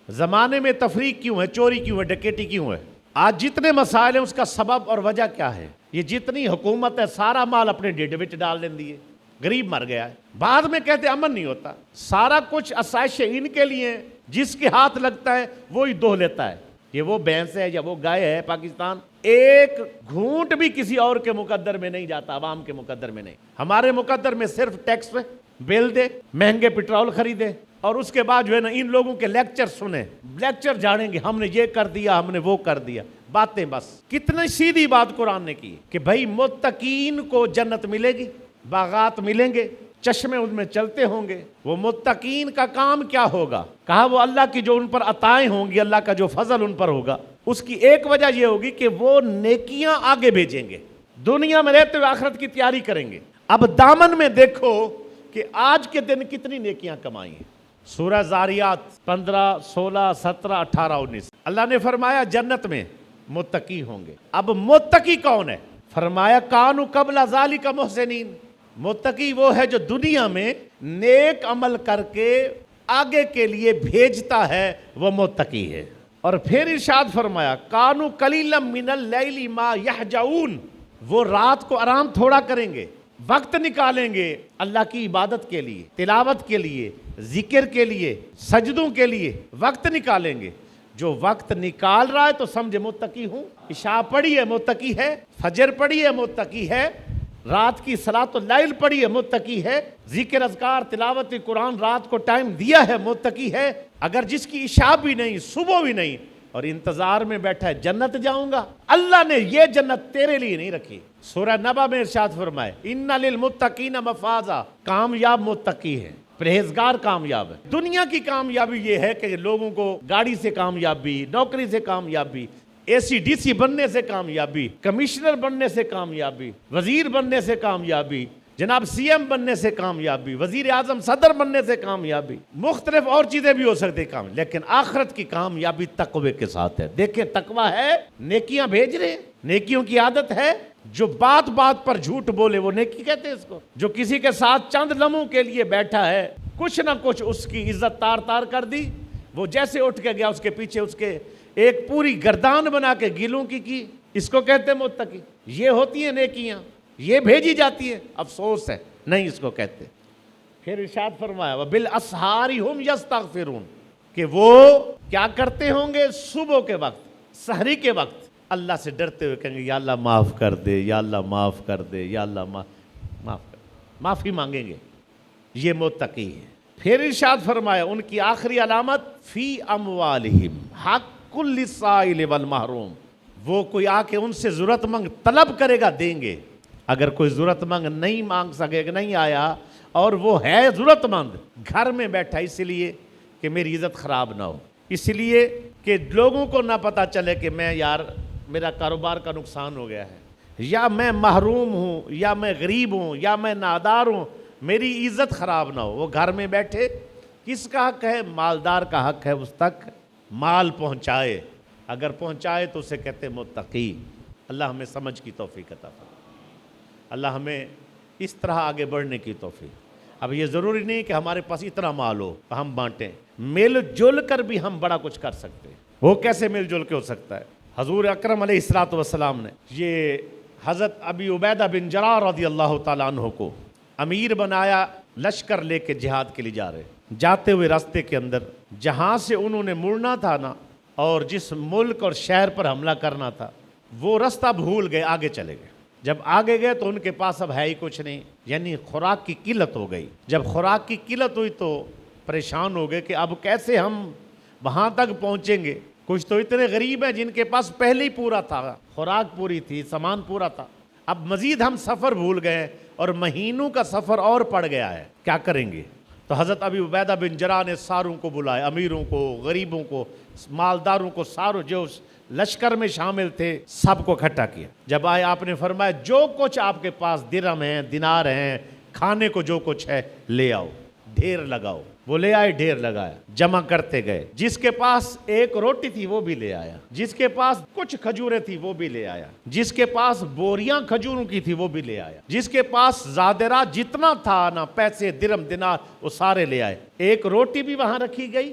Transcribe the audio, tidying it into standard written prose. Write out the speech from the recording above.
زمانے میں تفریق کیوں ہے, چوری کیوں ہے, ڈکیٹی کیوں ہے؟ آج جتنے مسائل ہیں اس کا سبب اور وجہ کیا ہے؟ یہ جتنی حکومت ہے سارا مال اپنے ڈیڈ وچ ڈال دیں, غریب مر گیا ہے. بعد میں کہتے امن نہیں ہوتا. سارا کچھ آسائش ان کے لیے جس کے ہاتھ لگتا ہے وہی دوہ لیتا ہے. یہ وہ بھینس ہے یا وہ گائے ہے. پاکستان ایک گھونٹ بھی کسی اور کے مقدر میں نہیں جاتا, عوام کے مقدر میں نہیں. ہمارے مقدر میں صرف ٹیکس بل دے, مہنگے پٹرول خریدے, اور اس کے بعد جو ہے نا ان لوگوں کے لیکچر سنیں, لیکچر جانیں گے ہم نے یہ کر دیا, ہم نے وہ کر دیا. باتیں بس. کتنی سیدھی بات قرآن نے کی کہ بھائی متقین کو جنت ملے گی, باغات ملیں گے, چشمے ان میں چلتے ہوں گے. وہ متقین کا کام کیا ہوگا؟ کہا وہ اللہ کی جو ان پر عطائیں ہوں گی, اللہ کا جو فضل ان پر ہوگا, اس کی ایک وجہ یہ ہوگی کہ وہ نیکیاں آگے بھیجیں گے, دنیا میں رہتے ہوئے آخرت کی تیاری کریں گے. اب دامن میں دیکھو کہ آج کے دن کتنی نیکیاں کمائی ہیں. سورہ زاریات 15, 16, 17, 18, 19 اللہ نے فرمایا جنت میں متقی ہوں گے. اب متقی کون ہے؟ فرمایا کانو قبل ذالک محسنین. متقی وہ ہے جو دنیا میں نیک عمل کر کے آگے کے لیے بھیجتا ہے, وہ متقی ہے. اور پھر ارشاد فرمایا کانو قلیلا من اللیل ما یہجعون. وہ رات کو آرام تھوڑا کریں گے, وقت نکالیں گے اللہ کی عبادت کے لیے, تلاوت کے لیے, ذکر کے لیے, سجدوں کے لیے وقت نکالیں گے. جو وقت نکال رہا ہے تو سمجھے متقی ہوں. عشاء پڑھی ہے متقی ہے, فجر پڑھی ہے متقی ہے, رات کی صلاۃ اللیل پڑھی ہے متقی ہے, ذکر اذکار تلاوت قرآن رات کو ٹائم دیا ہے متقی ہے. اگر جس کی عشاء بھی نہیں, صبح بھی نہیں, اور انتظار میں بیٹھا ہے جنت جاؤں گا, اللہ نے یہ جنت تیرے لیے نہیں رکھی. سورہ نبا میں ارشاد فرمائے ان للمتقین مفازا. کامیاب متقی ہے, پرہیزگار کامیاب ہے. دنیا کی کامیابی یہ ہے کہ لوگوں کو گاڑی سے کامیابی, نوکری سے کامیابی, اے سی ڈی سی بننے سے کامیابی, کمشنر بننے سے کامیابی, وزیر بننے سے کامیابی, جناب سی ایم بننے سے کامیابی, وزیر اعظم صدر بننے سے کامیابی, مختلف اور چیزیں بھی ہو سکتی کام. لیکن آخرت کی کامیابی تقوی کے ساتھ ہے. دیکھیں تقوی ہے, نیکیاں بھیج رہے ہیں, نیکیوں کی عادت ہے. جو بات بات پر جھوٹ بولے وہ نیکی کہتے ہیں اس کو. جو کسی کے ساتھ چند لمحوں کے لیے بیٹھا ہے, کچھ نہ کچھ اس کی عزت تار تار کر دی, وہ جیسے اٹھ کے گیا اس کے پیچھے اس کے ایک پوری گردان بنا کے گیلوں کی, اس کو کہتے ہیں متقی. یہ ہوتی ہیں نیکیاں, یہ بھیجی جاتی ہے. افسوس ہے نہیں اس کو کہتے. پھر ارشاد فرمایا وَبِالْأَسْحَارِ هُمْ يَسْتَغْفِرُونَ, کہ وہ کیا کرتے ہوں گے صبح کے وقت, سحری کے وقت اللہ سے ڈرتے ہوئے کہیں گے یا اللہ معاف کر دے, یا اللہ معاف کر دے, یا اللہ معاف کر دے, معافی مانگیں گے. یہ متقی ہے. پھر ارشاد فرمایا ان کی آخری علامت فی اموالہم حق للسائل والمحروم. وہ کوئی آ کے ان سے ضرورت مند طلب کرے گا دیں گے. اگر کوئی ضرورت مند نہیں مانگ سکے گا, نہیں آیا, اور وہ ہے ضرورت مند, گھر میں بیٹھا اس لیے کہ میری عزت خراب نہ ہو, اس لیے کہ لوگوں کو نہ پتہ چلے کہ میں یار میرا کاروبار کا نقصان ہو گیا ہے, یا میں محروم ہوں, یا میں غریب ہوں, یا میں نادار ہوں, میری عزت خراب نہ ہو. وہ گھر میں بیٹھے, کس کا حق ہے؟ مالدار کا حق ہے اس تک مال پہنچائے. اگر پہنچائے تو اسے کہتے متقی. اللہ ہمیں سمجھ کی توفیق عطا فرمائے. اللہ ہمیں اس طرح آگے بڑھنے کی توفیق. اب یہ ضروری نہیں کہ ہمارے پاس اتنا مال ہو ہم بانٹیں, مل جل کر بھی ہم بڑا کچھ کر سکتے ہیں. وہ کیسے مل جل کے ہو سکتا ہے؟ حضور اکرم علیہ الصلوۃ والسلام نے یہ حضرت ابی عبیدہ بن جراح رضی اللہ تعالیٰ عنہ کو امیر بنایا. لشکر لے کے جہاد کے لیے جا رہے, جاتے ہوئے راستے کے اندر جہاں سے انہوں نے مڑنا تھا نا, اور جس ملک اور شہر پر حملہ کرنا تھا, وہ راستہ بھول گئے, آگے چلے گئے. جب آگے گئے تو ان کے پاس اب ہے ہی کچھ نہیں, یعنی خوراک کی قلت ہو گئی. جب خوراک کی قلت ہوئی تو پریشان ہو گئے کہ اب کیسے ہم وہاں تک پہنچیں گے. کچھ تو اتنے غریب ہیں جن کے پاس پہلے ہی پورا تھا, خوراک پوری تھی, سامان پورا تھا, اب مزید ہم سفر بھول گئے اور مہینوں کا سفر اور پڑ گیا ہے, کیا کریں گے؟ تو حضرت ابی عبیدہ بن جراح نے ساروں کو بلائے, امیروں کو, غریبوں کو, مالداروں کو, ساروں جو لشکر میں شامل تھے سب کو اکٹھا کیا. جب آئے آپ نے فرمایا جو کچھ آپ کے پاس درہم ہیں, دینار ہیں, کھانے کو جو کچھ ہے لے آؤ, ڈھیر لگاؤ. وہ لے آئے, ڈھیر لگایا, جمع کرتے گئے. جس کے پاس ایک روٹی تھی وہ بھی لے آیا, جس کے پاس کچھ کھجوریں تھی وہ بھی لے آیا, جس کے پاس بوریاں کھجوروں کی تھی وہ بھی لے آیا, جس کے پاس زادرات جتنا تھا نا پیسے, درہم, دینار, وہ سارے لے آئے. ایک روٹی بھی وہاں رکھی گئی,